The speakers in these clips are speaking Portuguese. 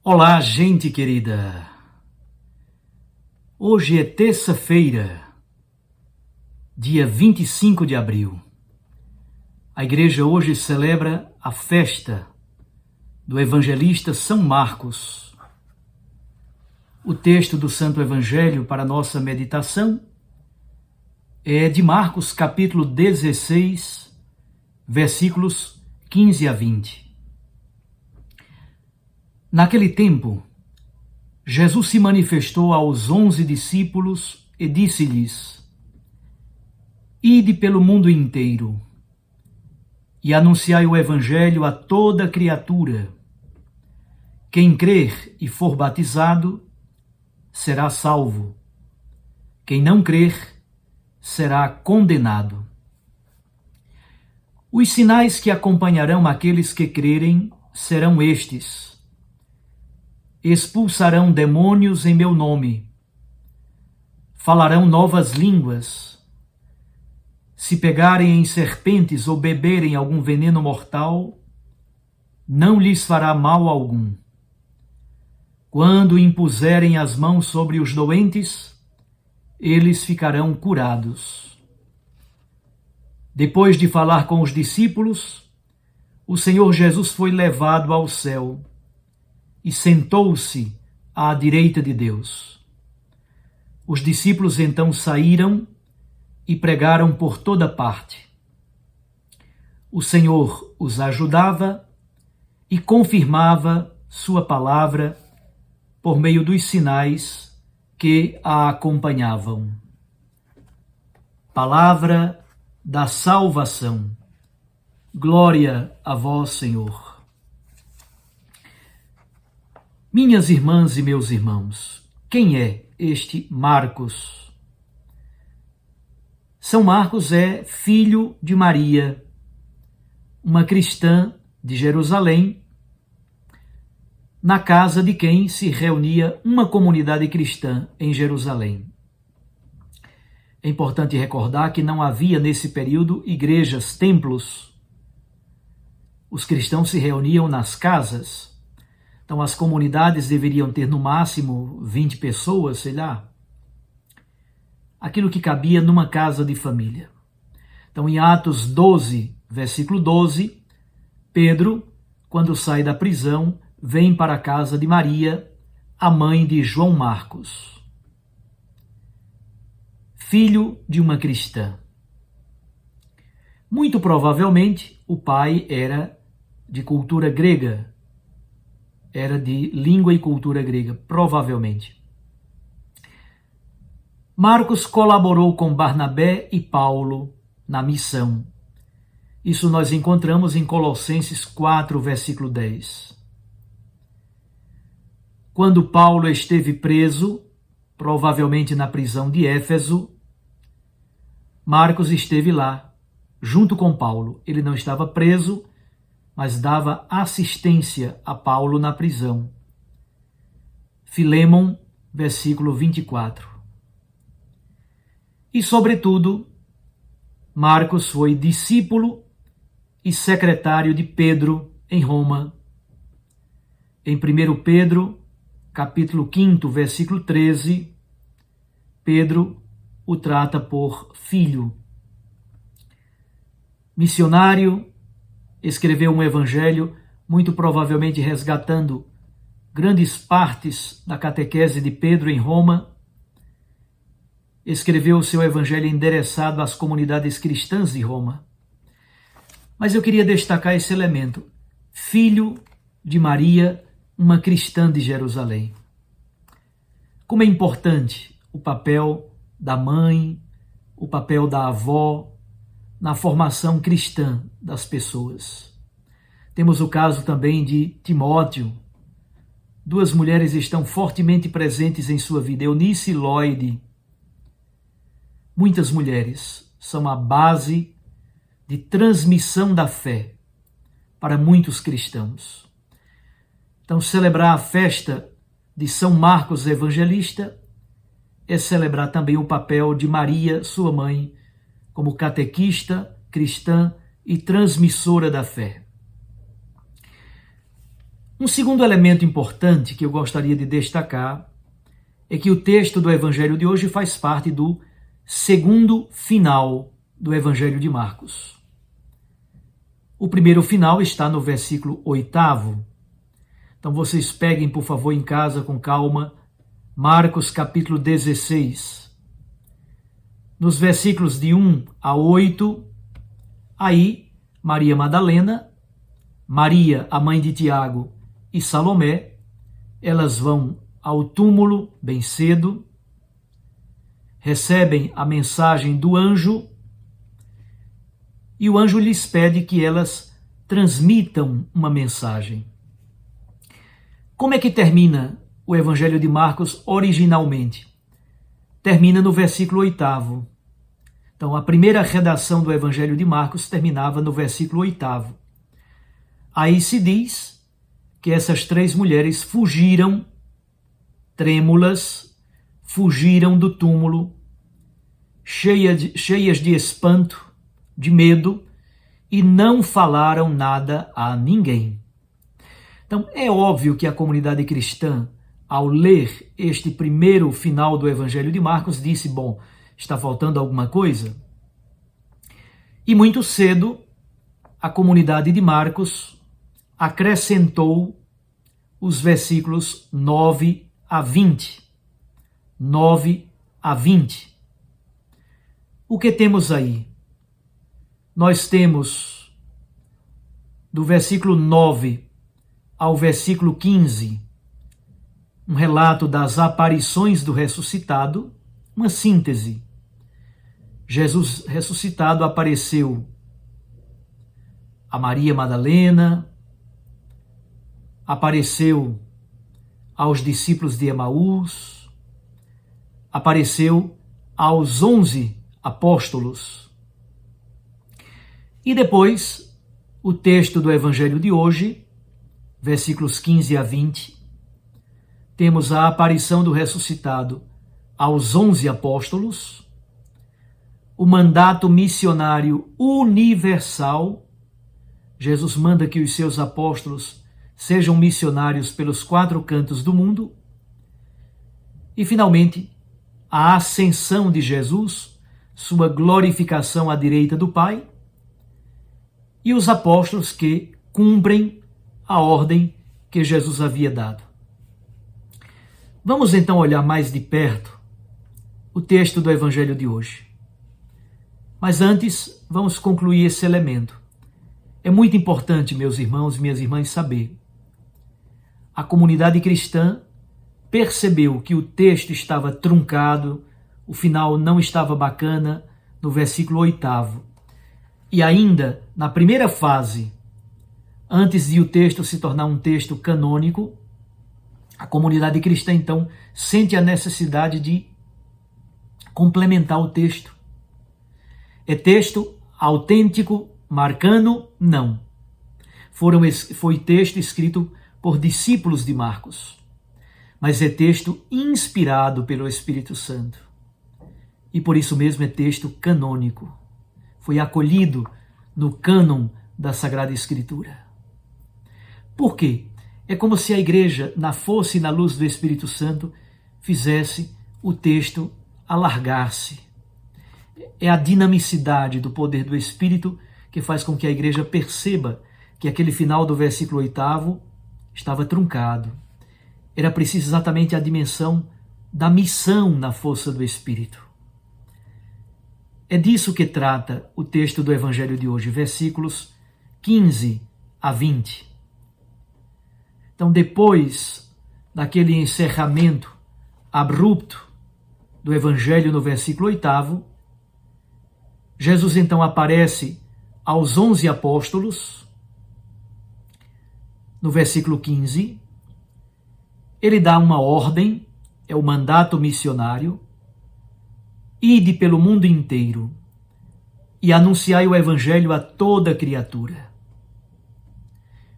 Olá, gente querida! Hoje é terça-feira, dia 25 de abril. A igreja hoje celebra a festa do evangelista São Marcos. O texto do Santo Evangelho para nossa meditação é de Marcos, capítulo 16, versículos 15 a 20. Naquele tempo, Jesus se manifestou aos 11 discípulos e disse-lhes: Ide pelo mundo inteiro e anunciai o Evangelho a toda criatura. Quem crer e for batizado será salvo. Quem não crer será condenado. Os sinais que acompanharão aqueles que crerem serão estes: expulsarão demônios em meu nome, falarão novas línguas, se pegarem em serpentes ou beberem algum veneno mortal, não lhes fará mal algum. Quando impuserem as mãos sobre os doentes, eles ficarão curados. Depois de falar com os discípulos, o Senhor Jesus foi levado ao céu e sentou-se à direita de Deus. Os discípulos então saíram e pregaram por toda parte. O Senhor os ajudava e confirmava sua palavra por meio dos sinais que a acompanhavam. Palavra da salvação. Glória a vós, Senhor. Minhas irmãs e meus irmãos, quem é este Marcos? São Marcos é filho de Maria, uma cristã de Jerusalém, na casa de quem se reunia uma comunidade cristã em Jerusalém. É importante recordar que não havia nesse período igrejas, templos. Os cristãos se reuniam nas casas. Então, as comunidades deveriam ter no máximo 20 pessoas, sei lá. Aquilo que cabia numa casa de família. Então, em Atos 12, versículo 12, Pedro, quando sai da prisão, vem para a casa de Maria, a mãe de João Marcos. Filho de uma cristã. Muito provavelmente, o pai era de cultura grega. Era de língua e cultura grega, provavelmente. Marcos colaborou com Barnabé e Paulo na missão. Isso nós encontramos em Colossenses 4, versículo 10. Quando Paulo esteve preso, provavelmente na prisão de Éfeso, Marcos esteve lá, junto com Paulo. Ele não estava preso, mas dava assistência a Paulo na prisão. Filémon, versículo 24. E, sobretudo, Marcos foi discípulo e secretário de Pedro em Roma. Em 1 Pedro, capítulo 5, versículo 13, Pedro o trata por filho. Missionário, escreveu um evangelho, muito provavelmente resgatando grandes partes da catequese de Pedro em Roma. Escreveu o seu evangelho endereçado às comunidades cristãs de Roma. Mas eu queria destacar esse elemento: filho de Maria, uma cristã de Jerusalém. Como é importante o papel da mãe, o papel da avó, na formação cristã das pessoas. Temos o caso também de Timóteo. Duas mulheres estão fortemente presentes em sua vida, Eunice e Lloyd. Muitas mulheres são a base de transmissão da fé para muitos cristãos. Então, celebrar a festa de São Marcos Evangelista é celebrar também o papel de Maria, sua mãe, como catequista, cristã e transmissora da fé. Um segundo elemento importante que eu gostaria de destacar é que o texto do Evangelho de hoje faz parte do segundo final do Evangelho de Marcos. O primeiro final está no versículo 8º. Então vocês peguem, por favor, em casa com calma, Marcos capítulo 16. Nos versículos de 1 a 8, aí Maria Madalena, Maria, a mãe de Tiago, e Salomé, elas vão ao túmulo bem cedo, recebem a mensagem do anjo e o anjo lhes pede que elas transmitam uma mensagem. Como é que termina o Evangelho de Marcos originalmente? Termina no versículo 8º. Então, a primeira redação do Evangelho de Marcos terminava no versículo 8º. Aí se diz que essas 3 mulheres fugiram, trêmulas, fugiram do túmulo, cheias de espanto, de medo, e não falaram nada a ninguém. Então, é óbvio que a comunidade cristã, ao ler este primeiro final do Evangelho de Marcos, disse, bom, está faltando alguma coisa? E muito cedo, a comunidade de Marcos acrescentou os versículos 9 a 20. 9 a 20. O que temos aí? Nós temos do versículo 9 ao versículo 15 um relato das aparições do ressuscitado, uma síntese. Jesus ressuscitado apareceu a Maria Madalena, apareceu aos discípulos de Emaús, apareceu aos 11 apóstolos. E depois, o texto do Evangelho de hoje, versículos 15 a 20, temos a aparição do ressuscitado aos 11 apóstolos, o mandato missionário universal. Jesus manda que os seus apóstolos sejam missionários pelos 4 cantos do mundo. E, finalmente, a ascensão de Jesus, sua glorificação à direita do Pai, e os apóstolos que cumprem a ordem que Jesus havia dado. Vamos então olhar mais de perto o texto do Evangelho de hoje. Mas antes, vamos concluir esse elemento. É muito importante, meus irmãos e minhas irmãs, saber. A comunidade cristã percebeu que o texto estava truncado, o final não estava bacana, no versículo 8º. E ainda, na primeira fase, antes de o texto se tornar um texto canônico, a comunidade cristã, então, sente a necessidade de complementar o texto. É texto autêntico, marcano? Não. Foi texto escrito por discípulos de Marcos, mas é texto inspirado pelo Espírito Santo. E por isso mesmo é texto canônico. Foi acolhido no cânon da Sagrada Escritura. Por quê? É como se a igreja, na força e na luz do Espírito Santo, fizesse o texto alargar-se. É a dinamicidade do poder do Espírito que faz com que a igreja perceba que aquele final do versículo 8º estava truncado. Era preciso exatamente a dimensão da missão na força do Espírito. É disso que trata o texto do Evangelho de hoje, versículos 15 a 20. Então, depois daquele encerramento abrupto do Evangelho no versículo 8º, Jesus então aparece aos 11 apóstolos, no versículo 15, ele dá uma ordem, é o mandato missionário: ide pelo mundo inteiro e anunciai o Evangelho a toda criatura.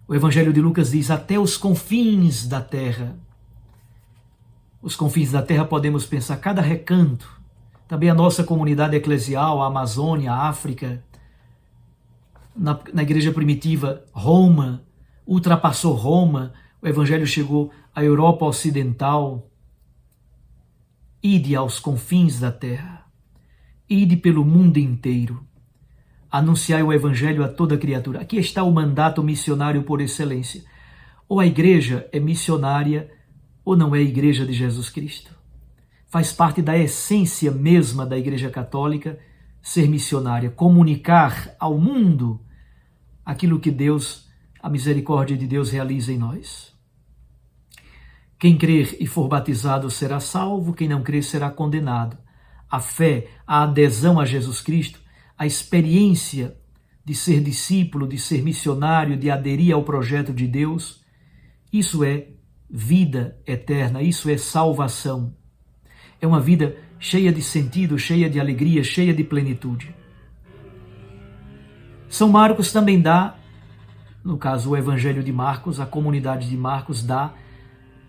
O Evangelho de Lucas diz até os confins da terra. Os confins da terra podemos pensar cada recanto, também a nossa comunidade eclesial, a Amazônia, a África. Na igreja primitiva, Roma, ultrapassou Roma O Evangelho chegou à Europa Ocidental. Ide aos confins da terra. Ide pelo mundo inteiro. Anunciai o Evangelho a toda criatura. Aqui está o mandato missionário por excelência. Ou a igreja é missionária, ou não é a igreja de Jesus Cristo. Faz parte da essência mesma da Igreja Católica ser missionária, comunicar ao mundo aquilo que Deus, a misericórdia de Deus, realiza em nós. Quem crer e for batizado será salvo, quem não crer será condenado. A fé, a adesão a Jesus Cristo, a experiência de ser discípulo, de ser missionário, de aderir ao projeto de Deus, isso é vida eterna, isso é salvação. É uma vida cheia de sentido, cheia de alegria, cheia de plenitude. São Marcos também dá, no caso o Evangelho de Marcos, a comunidade de Marcos dá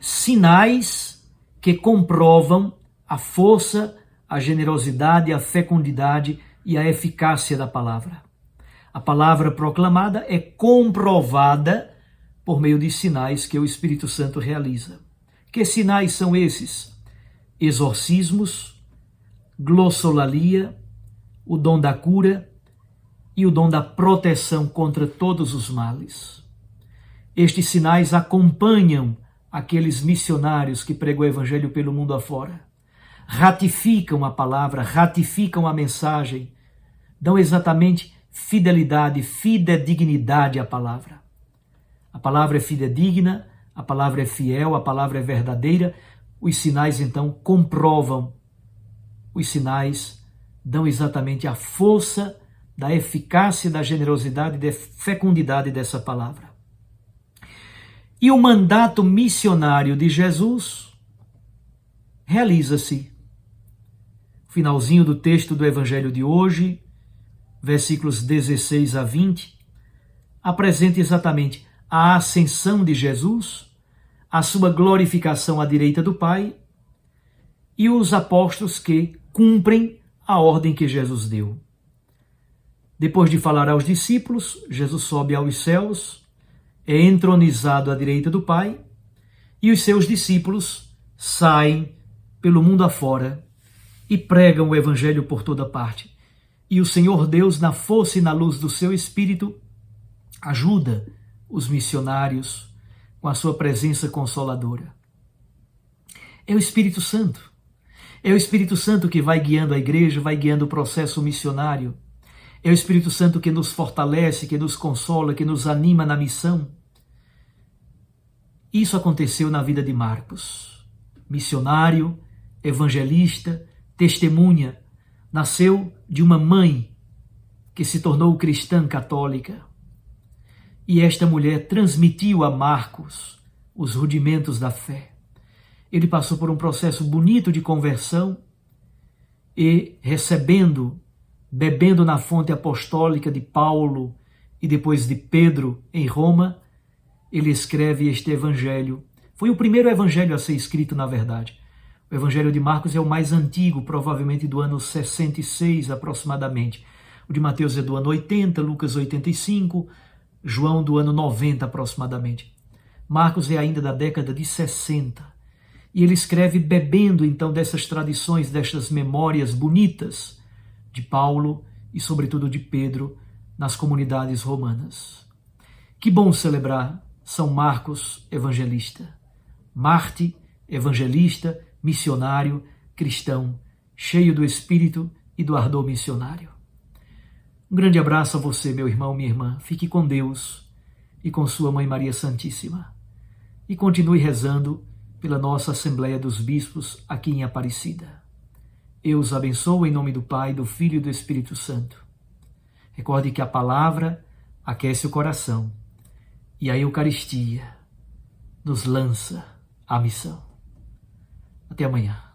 sinais que comprovam a força, a generosidade, a fecundidade e a eficácia da palavra. A palavra proclamada é comprovada por meio de sinais que o Espírito Santo realiza. Que sinais são esses? Exorcismos, glossolalia, o dom da cura e o dom da proteção contra todos os males. Estes sinais acompanham aqueles missionários que pregam o Evangelho pelo mundo afora. Ratificam a palavra, ratificam a mensagem, dão exatamente fidelidade, fidedignidade à palavra. A palavra é fidedigna, a palavra é fiel, a palavra é verdadeira. Os sinais, então, comprovam. Os sinais dão exatamente a força da eficácia, da generosidade, da fecundidade dessa palavra. E o mandato missionário de Jesus realiza-se. Finalzinho do texto do Evangelho de hoje, versículos 16 a 20, apresenta exatamente a ascensão de Jesus, a sua glorificação à direita do Pai e os apóstolos que cumprem a ordem que Jesus deu. Depois de falar aos discípulos, Jesus sobe aos céus, é entronizado à direita do Pai e os seus discípulos saem pelo mundo afora e pregam o Evangelho por toda parte. E o Senhor Deus, na força e na luz do seu Espírito, ajuda os missionários com a sua presença consoladora. É o Espírito Santo. É o Espírito Santo que vai guiando a igreja, vai guiando o processo missionário. É o Espírito Santo que nos fortalece, que nos consola, que nos anima na missão. Isso aconteceu na vida de Marcos. Missionário, evangelista, testemunha. Nasceu de uma mãe que se tornou cristã católica. E esta mulher transmitiu a Marcos os rudimentos da fé. Ele passou por um processo bonito de conversão e bebendo na fonte apostólica de Paulo e depois de Pedro em Roma, ele escreve este evangelho. Foi o primeiro evangelho a ser escrito, na verdade. O evangelho de Marcos é o mais antigo, provavelmente do ano 66 aproximadamente. O de Mateus é do ano 80, Lucas 85, João do ano 90 aproximadamente. Marcos é ainda da década de 60. E ele escreve bebendo então dessas tradições, destas memórias bonitas de Paulo e sobretudo de Pedro nas comunidades romanas. Que bom celebrar São Marcos evangelista. Marte, evangelista, missionário, cristão, cheio do Espírito e do ardor missionário. Um grande abraço a você, meu irmão, minha irmã. Fique com Deus e com sua Mãe Maria Santíssima. E continue rezando pela nossa Assembleia dos Bispos aqui em Aparecida. Eu os abençoo em nome do Pai, do Filho e do Espírito Santo. Recorde que a palavra aquece o coração e a Eucaristia nos lança à missão. Até amanhã.